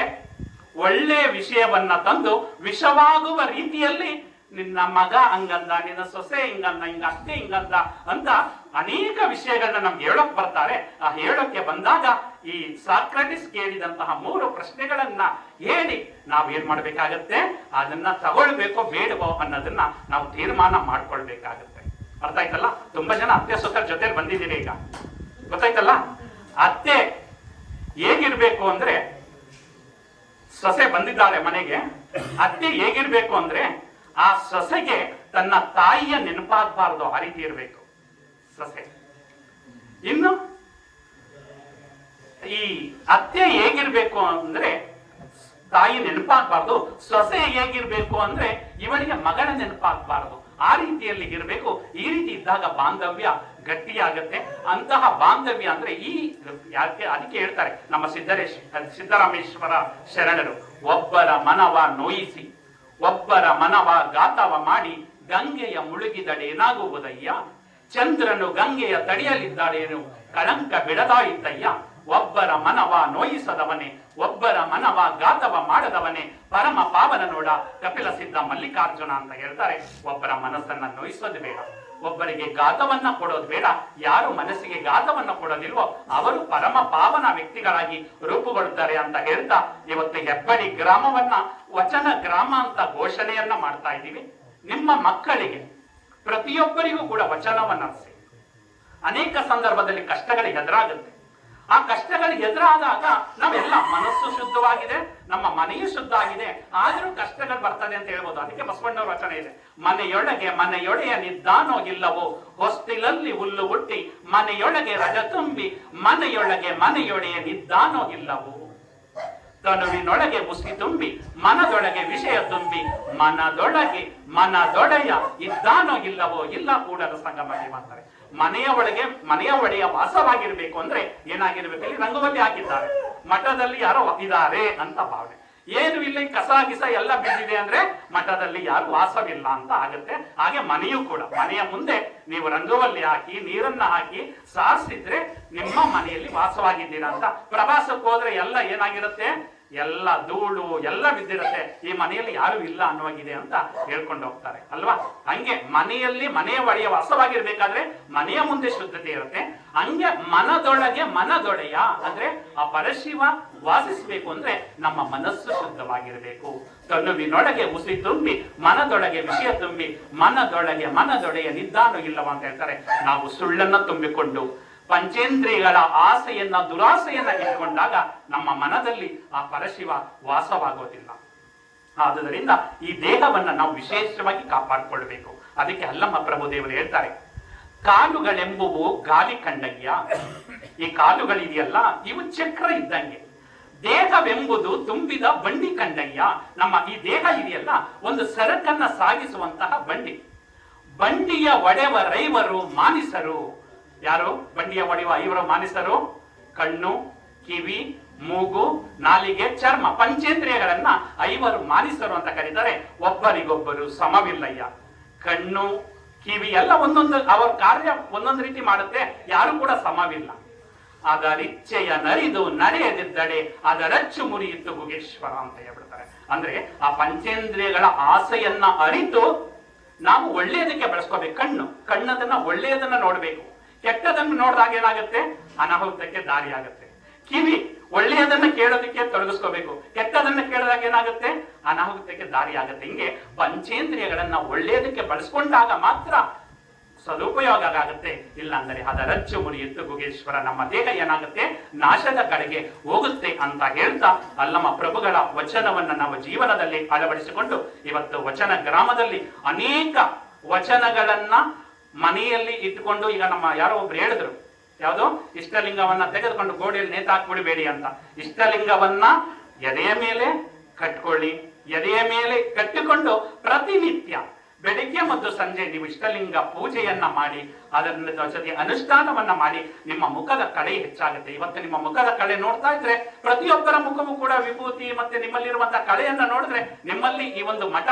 ಒಳ್ಳೆ ವಿಷಯವನ್ನ ತಂದು ವಿಷವಾಗುವ ರೀತಿಯಲ್ಲಿ ನಿನ್ನ ಮಗ ಹಂಗಂದ, ನಿನ್ನ ಸೊಸೆ ಹಿಂಗಂದ, ಹಿಂಗ ಅತ್ತೆ ಹಿಂಗಂದ ಅಂತ ಅನೇಕ ವಿಷಯಗಳನ್ನ ನಮ್ಗೆ ಹೇಳೋಕ್ ಬರ್ತಾರೆ. ಆ ಹೇಳೋಕೆ ಬಂದಾಗ ಈ ಸಾಕ್ರೆಟಿಸ್ ಕೇಳಿದಂತಹ 3 ಪ್ರಶ್ನೆಗಳನ್ನ ಹೇಳಿ ನಾವು ಏನ್ ಮಾಡ್ಬೇಕಾಗತ್ತೆ, ಅದನ್ನ ತಗೊಳ್ಬೇಕೋ ಬೇಡವೋ ಅನ್ನೋದನ್ನ ನಾವು ತೀರ್ಮಾನ ಮಾಡ್ಕೊಳ್ಬೇಕಾಗತ್ತೆ. ಅರ್ಥ ಆಯ್ತಲ್ಲ? ತುಂಬಾ ಜನ ಅತ್ತೆ ಸೊಸೆ ಜೊತೆಲಿ ಬಂದಿದ್ದೀರಿ ಈಗ, ಗೊತ್ತಾಯ್ತಲ್ಲ? ಅತ್ತೆ ಹೇಗಿರ್ಬೇಕು ಅಂದ್ರೆ, ಸೊಸೆ ಬಂದಿದ್ದಾಳೆ ಮನೆಗೆ, ಅತ್ತೆ ಹೇಗಿರ್ಬೇಕು ಅಂದ್ರೆ ಆ ಸೊಸೆಗೆ ತನ್ನ ತಾಯಿಯ ನೆನಪಾಗಬಾರ್ದು, ಆ ರೀತಿ ಇರಬೇಕು ಸೊಸೆ. ಇನ್ನು ಈ ಅತ್ತೆ ಹೇಗಿರ್ಬೇಕು ಅಂದ್ರೆ ತಾಯಿ ನೆನಪಾಗಬಾರ್ದು, ಸೊಸೆ ಹೇಗಿರ್ಬೇಕು ಅಂದ್ರೆ ಇವಳಿಗೆ ಮಗಳ ನೆನಪಾಗಬಾರ್ದು, ಆ ರೀತಿಯಲ್ಲಿ ಇರಬೇಕು. ಈ ರೀತಿ ಇದ್ದಾಗ ಬಾಂಧವ್ಯ ಗಟ್ಟಿಯಾಗತ್ತೆ. ಅಂತಹ ಬಾಂಧವ್ಯ ಅಂದ್ರೆ ಅದಕ್ಕೆ ಹೇಳ್ತಾರೆ ನಮ್ಮ ಸಿದ್ದರಾಮೇಶ್ವರ ಶರಣರು, ಒಬ್ಬರ ಮನವ ನೋಯಿಸಿ ಒಬ್ಬರ ಮನವ ಗಾತವ ಮಾಡಿ ಗಂಗೆಯ ಮುಳುಗಿದಡೇನಾಗುವುದಯ್ಯ, ಚಂದ್ರನು ಗಂಗೆಯ ತಡೆಯಲಿದ್ದಾಳೇನು ಕಳಂಕ ಬಿಡದಾಯಿತಯ್ಯ. ಒಬ್ಬರ ಮನವ ನೋಯಿಸದವನೇ, ಒಬ್ಬರ ಮನವ ಗಾತವ ಮಾಡದವನೇ ಪರಮ ಪಾವನ ನೋಡ ಕಪಿಲ ಸಿದ್ಧ ಮಲ್ಲಿಕಾರ್ಜುನ ಅಂತ ಹೇಳ್ತಾರೆ. ಒಬ್ಬರ ಮನಸ್ಸನ್ನ ನೋಯಿಸೋದು ಬೇಡ, ಒಬ್ಬರಿಗೆ ಗಾತವನ್ನ ಕೊಡೋದು ಬೇಡ. ಯಾರು ಮನಸ್ಸಿಗೆ ಗಾತವನ್ನ ಕೊಡೋದಿಲ್ವೋ ಅವರು ಪರಮ ಪಾವನ ವ್ಯಕ್ತಿಗಳಾಗಿ ರೂಪುಗೊಳ್ಳುತ್ತಾರೆ ಅಂತ ಹೇಳ್ತಾ ಇವತ್ತು ಹೆಬ್ಬಳ್ಳಿ ಗ್ರಾಮವನ್ನ ವಚನ ಗ್ರಾಮ ಅಂತ ಘೋಷಣೆಯನ್ನ ಮಾಡ್ತಾ ಇದ್ದೀವಿ. ನಿಮ್ಮ ಮಕ್ಕಳಿಗೆ ಪ್ರತಿಯೊಬ್ಬರಿಗೂ ಕೂಡ ವಚನವನ್ನ ಹರಿಸಿ. ಅನೇಕ ಸಂದರ್ಭದಲ್ಲಿ ಕಷ್ಟಗಳಿಗೆ ಎದುರಾಗುತ್ತೆ. ಆ ಕಷ್ಟಗಳಿಗೆ ಎದುರಾದಾಗ ನಾವೆಲ್ಲ ಮನಸ್ಸು ಶುದ್ಧವಾಗಿದೆ, ನಮ್ಮ ಮನೆಯು ಶುದ್ಧ ಆಗಿದೆ, ಆದರೂ ಕಷ್ಟಗಳು ಬರ್ತದೆ ಅಂತ ಹೇಳ್ಬೋದು. ಅದಕ್ಕೆ ಬಸವಣ್ಣವ್ರ ವಚನ ಇದೆ, ಮನೆಯೊಡೆಯ ನಿದ್ದಾನೋ ಇಲ್ಲವೋ, ಹೊಸ್ತಿಲಲ್ಲಿ ಹುಲ್ಲು ಹುಟ್ಟಿ ಮನೆಯೊಳಗೆ ರಜ ತುಂಬಿ ಮನೆಯೊಡೆಯ ನಿದ್ದಾನೋ ಇಲ್ಲವೋ. ತನುವಿನೊಳಗೆ ಉಸಿ ತುಂಬಿ ಮನದೊಳಗೆ ವಿಷಯ ತುಂಬಿ ಮನದೊಡೆಯ ಇದ್ದಾನೋ ಇಲ್ಲವೋ, ಇಲ್ಲ ಕೂಡಲ ಸಂಗಮಕ್ಕೆ ಮಾಡ್ತಾರೆ. ಮನೆಯ ಒಡೆಯ ವಾಸವಾಗಿರ್ಬೇಕು ಅಂದ್ರೆ ಏನಾಗಿರ್ಬೇಕು, ಇಲ್ಲಿ ರಂಗವಲ್ಲಿ ಹಾಕಿದ್ದಾರೆ, ಮಠದಲ್ಲಿ ಯಾರೋ ಇದ್ದಾರೆ ಅಂತ ಭಾವನೆ. ಏನು ಇಲ್ಲ, ಕಸ ಗಿಸ ಎಲ್ಲ ಬಿದ್ದಿದೆ ಅಂದ್ರೆ ಮಠದಲ್ಲಿ ಯಾರು ವಾಸವಿಲ್ಲ ಅಂತ ಆಗುತ್ತೆ. ಹಾಗೆ ಮನೆಯೂ ಕೂಡ, ಮನೆಯ ಮುಂದೆ ನೀವು ರಂಗೋವಲ್ಲಿ ಹಾಕಿ ನೀರನ್ನ ಹಾಕಿ ಸಾರಿಸಿದ್ರೆ ನಿಮ್ಮ ಮನೆಯಲ್ಲಿ ವಾಸವಾಗಿದ್ದೀರಾ ಅಂತ. ಪ್ರವಾಸಕ್ಕೆ ಹೋದ್ರೆ ಎಲ್ಲ ಏನಾಗಿರುತ್ತೆ, ಎಲ್ಲ ಧೂಳು ಎಲ್ಲ ಬಿದ್ದಿರುತ್ತೆ, ಈ ಮನೆಯಲ್ಲಿ ಯಾರು ಇಲ್ಲ ಅನ್ನುವಾಗಿದೆ ಅಂತ ಹೇಳ್ಕೊಂಡು ಹೋಗ್ತಾರೆ ಅಲ್ವಾ. ಹಂಗೆ ಮನೆಯಲ್ಲಿ ಮನೆಯ ಒಡೆಯ ವಾಸವಾಗಿರ್ಬೇಕಾದ್ರೆ ಮನೆಯ ಮುಂದೆ ಶುದ್ಧತೆ ಇರುತ್ತೆ. ಹಂಗೆ ಮನದೊಡೆಯ ಅಂದ್ರೆ ಆ ಪರಶಿವ ವಾಸಿಸಬೇಕು ಅಂದ್ರೆ ನಮ್ಮ ಮನಸ್ಸು ಶುದ್ಧವಾಗಿರಬೇಕು. ತನುವಿನೊಳಗೆ ಉಸಿ ತುಂಬಿ ಮನದೊಳಗೆ ವಿಷಯ ತುಂಬಿ ಮನದೊಡೆಯ ನಿದ್ದಾನು ಇಲ್ಲವ ಅಂತ ಹೇಳ್ತಾರೆ. ನಾವು ಸುಳ್ಳನ್ನ ತುಂಬಿಕೊಂಡು ಪಂಚೇಂದ್ರಿಯಗಳ ಆಸೆಯನ್ನ ದುರಾಸೆಯನ್ನ ಇಟ್ಕೊಂಡಾಗ ನಮ್ಮ ಮನದಲ್ಲಿ ಆ ಪರಶಿವ ವಾಸವಾಗೋದಿಲ್ಲ. ಆದುದರಿಂದ ಈ ದೇಹವನ್ನ ನಾವು ವಿಶೇಷವಾಗಿ ಕಾಪಾಡಿಕೊಳ್ಬೇಕು. ಅದಕ್ಕೆ ಅಲ್ಲಮ್ಮ ಪ್ರಭುದೇವರು ಹೇಳ್ತಾರೆ, ಕಾಲುಗಳೆಂಬುವು ಗಾಲಿ ಕಂಡಯ್ಯ. ಈ ಕಾಲುಗಳಿದೆಯಲ್ಲ ಇವು ಚಕ್ರ ಇದ್ದಂಗೆ, ದೇಹವೆಂಬುದು ತುಂಬಿದ ಬಂಡಿ ಕಂಡಯ್ಯ. ನಮ್ಮ ಈ ದೇಹ ಇದೆಯಲ್ಲ ಒಂದು ಸರಕನ್ನ ಸಾಗಿಸುವಂತಹ ಬಂಡಿ. ಬಂಡಿಯ ಒಡೆವರೈವರು ಮಾನಿಸರು. ಯಾರು ಬಂಡಿಯ ಒಡೆಯುವ ಐವರು ಮಾನಿಸರು? ಕಣ್ಣು, ಕಿವಿ, ಮೂಗು, ನಾಲಿಗೆ, ಚರ್ಮ, ಪಂಚೇಂದ್ರಿಯಗಳನ್ನ ಐವರು ಮಾನಿಸರು ಅಂತ ಕರೀತಾರೆ. ಒಬ್ಬರಿಗೊಬ್ಬರು ಸಮವಿಲ್ಲಯ್ಯ. ಕಣ್ಣು, ಕಿವಿ ಎಲ್ಲ ಒಂದೊಂದು ಅವರ ಕಾರ್ಯ ಒಂದೊಂದು ರೀತಿ ಮಾಡುತ್ತೆ, ಯಾರು ಕೂಡ ಸಮವಿಲ್ಲ. ಅದರಿಚ್ಛೆಯ ನರಿದು ನಡೆಯದಿದ್ದಡೆ ಅದರಚ್ಚು ಮುರಿಯಿತು ಗುಗೇಶ್ವರ ಅಂತ ಹೇಳ್ಬಿಡ್ತಾರೆ. ಅಂದ್ರೆ ಆ ಪಂಚೇಂದ್ರಿಯಗಳ ಆಸೆಯನ್ನ ಅರಿತು ನಾವು ಒಳ್ಳೆಯದಕ್ಕೆ ಬಳಸ್ಕೋಬೇಕು. ಕಣ್ಣದನ್ನ ಒಳ್ಳೆಯದನ್ನ ನೋಡ್ಬೇಕು. ಕೆಟ್ಟದನ್ನು ನೋಡಿದಾಗ ಏನಾಗುತ್ತೆ, ಅನಾಹುತಕ್ಕೆ ದಾರಿ ಆಗುತ್ತೆ. ಕಿವಿ ಒಳ್ಳೆಯದನ್ನ ಕೇಳೋದಕ್ಕೆ ತೊಡಗಿಸ್ಕೋಬೇಕು, ಕೆಟ್ಟದನ್ನ ಕೇಳಿದಾಗ ಏನಾಗುತ್ತೆ, ಅನಾಹುತಕ್ಕೆ ದಾರಿ ಆಗುತ್ತೆ. ಹಿಂಗೆ ಪಂಚೇಂದ್ರಿಯಗಳನ್ನ ಒಳ್ಳೆಯದಕ್ಕೆ ಬಳಸ್ಕೊಂಡಾಗ ಮಾತ್ರ ಸದುಪಯೋಗ ಆಗುತ್ತೆ. ಇಲ್ಲ ಅಂದರೆ ಅದರಚ್ಚು ಮುರಿಯಿತು ಗುಗೇಶ್ವರ, ನಮ್ಮ ದೇಹ ಏನಾಗುತ್ತೆ, ನಾಶದ ಕಡೆಗೆ ಹೋಗುತ್ತೆ ಅಂತ ಹೇಳ್ತಾ ಅಲ್ಲಮ್ಮ ಪ್ರಭುಗಳ ವಚನವನ್ನ ನಾವು ಜೀವನದಲ್ಲಿ ಅಳವಡಿಸಿಕೊಂಡು ಇವತ್ತು ವಚನ ಗ್ರಾಮದಲ್ಲಿ ಅನೇಕ ವಚನಗಳನ್ನ ಮನೆಯಲ್ಲಿ ಇಟ್ಕೊಂಡು, ಈಗ ನಮ್ಮ ಯಾರೋ ಒಬ್ರು ಹೇಳಿದ್ರು, ಯಾವುದು ಇಷ್ಟಲಿಂಗವನ್ನ ತೆಗೆದುಕೊಂಡು ಗೋಡೆಯಲ್ಲಿ ನೇತಾಕ್ಬಿಡಬೇಡಿ ಅಂತ. ಇಷ್ಟಲಿಂಗವನ್ನ ಎದೆಯ ಮೇಲೆ ಕಟ್ಕೊಳ್ಳಿ, ಎದೆಯ ಮೇಲೆ ಕಟ್ಟಿಕೊಂಡು ಪ್ರತಿನಿತ್ಯ ಬೆಳಿಗ್ಗೆ ಮತ್ತು ಸಂಜೆ ನೀವು ಇಷ್ಟಲಿಂಗ ಪೂಜೆಯನ್ನ ಮಾಡಿ ಅದರ ಜೊತೆ ಅನುಷ್ಠಾನವನ್ನ ಮಾಡಿ ನಿಮ್ಮ ಮುಖದ ಕಳೆ ಹೆಚ್ಚಾಗುತ್ತೆ. ಇವತ್ತು ನಿಮ್ಮ ಮುಖದ ಕಳೆ ನೋಡ್ತಾ ಇದ್ರೆ ಪ್ರತಿಯೊಬ್ಬರ ಮುಖವೂ ಕೂಡ ವಿಭೂತಿ ಮತ್ತೆ ನಿಮ್ಮಲ್ಲಿರುವಂತಹ ಕಳೆಯನ್ನ ನೋಡಿದ್ರೆ ನಿಮ್ಮಲ್ಲಿ ಈ ಒಂದು ಮಠ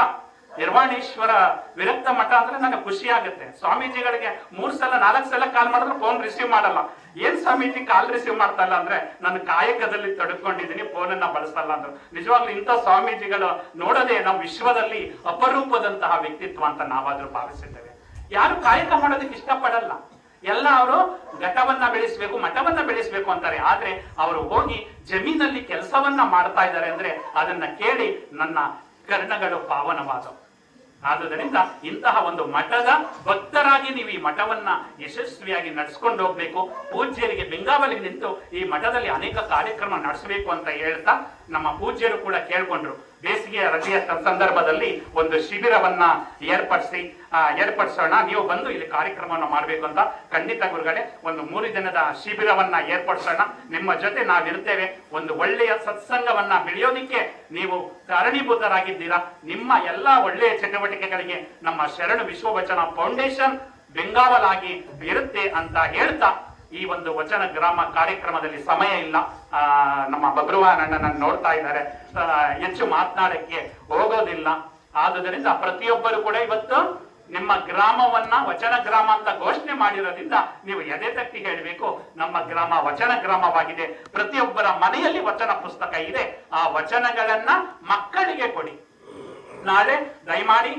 ನಿರ್ವಾಣೇಶ್ವರ ವಿರಕ್ತ ಮಠ ಅಂದ್ರೆ ನನಗೆ ಖುಷಿ ಆಗುತ್ತೆ. ಸ್ವಾಮೀಜಿಗಳಿಗೆ 3 ಸಲ 4 ಸಲ ಕಾಲ್ ಮಾಡಿದ್ರೆ ಫೋನ್ ರಿಸೀವ್ ಮಾಡಲ್ಲ. ಏನ್ ಸ್ವಾಮೀಜಿ ಕಾಲ್ ರಿಸೀವ್ ಮಾಡ್ತಾ ಇಲ್ಲ ಅಂದ್ರೆ ನಾನು ಕಾಯಕದಲ್ಲಿ ತೊಡ್ಕೊಂಡಿದ್ದೀನಿ, ಫೋನನ್ನ ಬಳಸಲ್ಲ ಅಂದ್ರು. ನಿಜವಾಗ್ಲೂ ಇಂಥ ಸ್ವಾಮೀಜಿಗಳು ನೋಡೋದೇ ನಾವು ವಿಶ್ವದಲ್ಲಿ ಅಪರೂಪದಂತಹ ವ್ಯಕ್ತಿತ್ವ ಅಂತ ನಾವಾದ್ರೂ ಭಾವಿಸಿದ್ದೇವೆ. ಯಾರು ಕಾಯಕ ಮಾಡೋದಕ್ಕೆ ಇಷ್ಟಪಡಲ್ಲ, ಎಲ್ಲ ಅವರು ಘಟವನ್ನ ಬೆಳೆಸಬೇಕು, ಮಠವನ್ನ ಬೆಳೆಸಬೇಕು ಅಂತಾರೆ. ಆದ್ರೆ ಅವರು ಹೋಗಿ ಜಮೀನಲ್ಲಿ ಕೆಲಸವನ್ನ ಮಾಡ್ತಾ ಇದ್ದಾರೆ ಅಂದ್ರೆ ಅದನ್ನ ಕೇಳಿ ನನ್ನ ಕರ್ಣಗಳು ಪಾವನವಾದವು. ಆದುದರಿಂದ ಇಂತಹ ಒಂದು ಮಠದ ಭಕ್ತರಾಗಿ ನೀವು ಈ ಮಠವನ್ನ ಯಶಸ್ವಿಯಾಗಿ ನಡೆಸ್ಕೊಂಡು ಹೋಗ್ಬೇಕು. ಪೂಜ್ಯರಿಗೆ ಬೆಂಗಾವಲಿಗೆ ನಿಂತು ಈ ಮಠದಲ್ಲಿ ಅನೇಕ ಕಾರ್ಯಕ್ರಮ ನಡೆಸಬೇಕು ಅಂತ ಹೇಳ್ತಾ ನಮ್ಮ ಪೂಜ್ಯರು ಕೂಡ ಕೇಳ್ಕೊಂಡ್ರು. ಬೇಸಿಗೆಯ ರಜೆಯ ಸಂದರ್ಭದಲ್ಲಿ ಒಂದು ಶಿಬಿರವನ್ನ ಏರ್ಪಡಿಸೋಣ, ನೀವು ಬಂದು ಇಲ್ಲಿ ಕಾರ್ಯಕ್ರಮವನ್ನು ಮಾಡಬೇಕು ಅಂತ. ಖಂಡಿತ ಗುರುಗಳೇ, ಒಂದು 3 ದಿನದ ಶಿಬಿರವನ್ನ ಏರ್ಪಡಿಸೋಣ, ನಿಮ್ಮ ಜೊತೆ ನಾವಿರ್ತೇವೆ. ಒಂದು ಒಳ್ಳೆಯ ಸತ್ಸಂಗವನ್ನ ಬೆಳೆಯೋದಿಕ್ಕೆ ನೀವು ಕಾರಣೀಭೂತರಾಗಿದ್ದೀರಾ. ನಿಮ್ಮ ಎಲ್ಲಾ ಒಳ್ಳೆಯ ಚಟುವಟಿಕೆಗಳಿಗೆ ನಮ್ಮ ಶರಣ ವಿಶ್ವವಚನ ಫೌಂಡೇಶನ್ ಬೆಂಗಾವಲಾಗಿ ಇರುತ್ತೆ ಅಂತ ಹೇಳ್ತಾ ಈ ಒಂದು ವಚನ ಗ್ರಾಮ ಕಾರ್ಯಕ್ರಮದಲ್ಲಿ ಸಮಯ ಇಲ್ಲ. ನಮ್ಮ ಭಗವಾನಣ್ಣನ ನೋಡ್ತಾ ಇದ್ದಾರೆ, ಹೆಚ್ಚು ಮಾತನಾಡಕ್ಕೆ ಹೋಗೋದಿಲ್ಲ. ಆದುದರಿಂದ ಪ್ರತಿಯೊಬ್ಬರು ಕೂಡ ಇವತ್ತು ನಿಮ್ಮ ಗ್ರಾಮವನ್ನ ವಚನ ಗ್ರಾಮ ಅಂತ ಘೋಷಣೆ ಮಾಡಿರೋದ್ರಿಂದ ನೀವು ಎದೆ ತಟ್ಟಿ ಹೇಳಬೇಕು, ನಮ್ಮ ಗ್ರಾಮ ವಚನ ಗ್ರಾಮವಾಗಿದೆ. ಪ್ರತಿಯೊಬ್ಬರ ಮನೆಯಲ್ಲಿ ವಚನ ಪುಸ್ತಕ ಇದೆ. ಆ ವಚನಗಳನ್ನ ಮಕ್ಕಳಿಗೆ ಕೊಡಿ. ನಾಳೆ ದಯಮಾಡಿ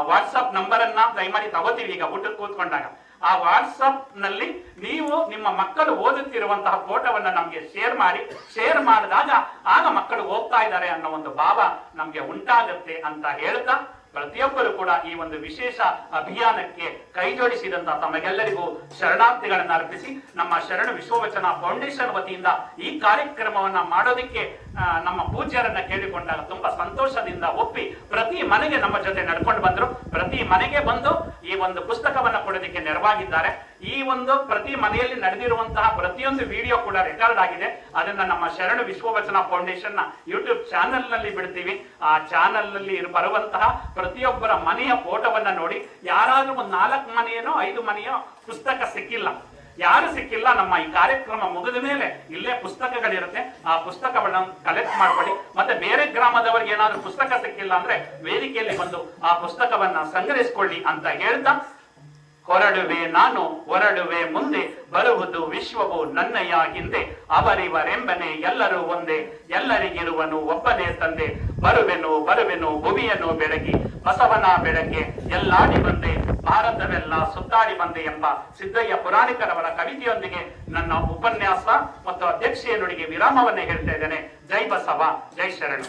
ವಾಟ್ಸಪ್ ನಂಬರ್ ಅನ್ನ ದಯಮಾಡಿ ತಗೋತೀವಿ. ಈಗ ಊಟಕ್ಕೆ ಕೂತ್ಕೊಂಡಾಗ ಆ ವಾಟ್ಸಪ್ ನಲ್ಲಿ ನೀವು ನಿಮ್ಮ ಮಕ್ಕಳು ಓದುತ್ತಿರುವಂತಹ ಫೋಟೋವನ್ನ ನಮ್ಗೆ ಶೇರ್ ಮಾಡಿದಾಗ ಆಗ ಮಕ್ಕಳು ಓದ್ತಾ ಇದ್ದಾರೆ ಅನ್ನೋ ಒಂದು ಭಾವ ನಮ್ಗೆ ಉಂಟಾಗುತ್ತೆ ಅಂತ ಹೇಳ್ತಾ ಪ್ರತಿಯೊಬ್ಬರು ಕೂಡ ಈ ಒಂದು ವಿಶೇಷ ಅಭಿಯಾನಕ್ಕೆ ಕೈ ಜೋಡಿಸಿದಂತ ತಮಗೆಲ್ಲರಿಗೂ ಶರಣಾರ್ಥಿಗಳನ್ನು ಅರ್ಪಿಸಿ ನಮ್ಮ ಶರಣ ವಿಶ್ವವಚನ ಫೌಂಡೇಶನ್ ವತಿಯಿಂದ ಈ ಕಾರ್ಯಕ್ರಮವನ್ನ ಮಾಡೋದಕ್ಕೆ ನಮ್ಮ ಪೂಜ್ಯರನ್ನ ಕೇಳಿಕೊಂಡಾಗ ತುಂಬಾ ಸಂತೋಷದಿಂದ ಒಪ್ಪಿ ಪ್ರತಿ ಮನೆಗೆ ನಮ್ಮ ಜೊತೆ ನಡ್ಕೊಂಡು ಬಂದ್ರು. ಪ್ರತಿ ಮನೆಗೆ ಬಂದು ಈ ಒಂದು ಪುಸ್ತಕವನ್ನ ಕೊಡೋದಕ್ಕೆ ನೆರವಾಗಿದ್ದಾರೆ. ಈ ಒಂದು ಪ್ರತಿ ಮನೆಯಲ್ಲಿ ನಡೆದಿರುವಂತಹ ಪ್ರತಿಯೊಂದು ವಿಡಿಯೋ ಕೂಡ ರೆಕಾರ್ಡ್ ಆಗಿದೆ. ಅದನ್ನ ನಮ್ಮ ಶರಣ ವಿಶ್ವವಚನ ಫೌಂಡೇಶನ್ ನ ಯೂಟ್ಯೂಬ್ ಚಾನೆಲ್ ನಲ್ಲಿ ಬಿಡ್ತೀವಿ. ಆ ಚಾನೆಲ್ ನಲ್ಲಿ ಬರುವಂತಹ ಪ್ರತಿಯೊಬ್ಬರ ಮನೆಯ ಫೋಟೋವನ್ನ ನೋಡಿ ಯಾರಾದ್ರೂ ಒಂದು 4 ಮನೆಯೋ 5 ಮನೆಯೋ ಪುಸ್ತಕ ಸಿಕ್ಕಿಲ್ಲ, ಯಾರು ಸಿಕ್ಕಿಲ್ಲ, ನಮ್ಮ ಈ ಕಾರ್ಯಕ್ರಮ ಮುಗಿದ ಮೇಲೆ ಇಲ್ಲೇ ಪುಸ್ತಕಗಳಿರುತ್ತೆ, ಆ ಪುಸ್ತಕಗಳನ್ನ ಕಲೆಕ್ಟ್ ಮಾಡ್ಕೊಳ್ಳಿ. ಮತ್ತೆ ಬೇರೆ ಗ್ರಾಮದವರಿಗೆ ಏನಾದ್ರೂ ಪುಸ್ತಕ ಸಿಕ್ಕಿಲ್ಲ ಅಂದ್ರೆ ವೇದಿಕೆಯಲ್ಲಿ ಬಂದು ಆ ಪುಸ್ತಕವನ್ನ ಸಂಗ್ರಹಿಸಿಕೊಳ್ಳಿ ಅಂತ ಹೇಳ್ತಾ, ಹೊರಡುವೆ ನಾನು ಹೊರಡುವೆ ಮುಂದೆ, ಬರುವುದು ವಿಶ್ವವು ನನ್ನಯ್ಯ ಹಿಂದೆ, ಅವರಿವರೆಂಬನೆ ಎಲ್ಲರೂ ಒಂದೇ, ಎಲ್ಲರಿಗಿರುವನು ಒಬ್ಬನೇ ತಂದೆ, ಬರುವೆನು ಬರುವೆನು ಭುವಿಯನ್ನು ಬೆಳಗಿ, ಬಸವನ ಬೆಳಗ್ಗೆ ಎಲ್ಲಾಡಿ ಬಂದೆ, ಭಾರತವೆಲ್ಲ ಸುತ್ತಾಡಿ ಬಂದೆ ಎಂಬ ಸಿದ್ದಯ್ಯ ಪುರಾಣಿಕರವರ ಕವಿತೆಯೊಂದಿಗೆ ನನ್ನ ಉಪನ್ಯಾಸ ಮತ್ತು ಅಧ್ಯಕ್ಷೀಯ ನುಡಿಗೆ ವಿರಾಮವನ್ನೇ ಹೇಳ್ತಾ ಇದ್ದೇನೆ. ಜೈ ಬಸವ, ಜೈ ಶರಣು.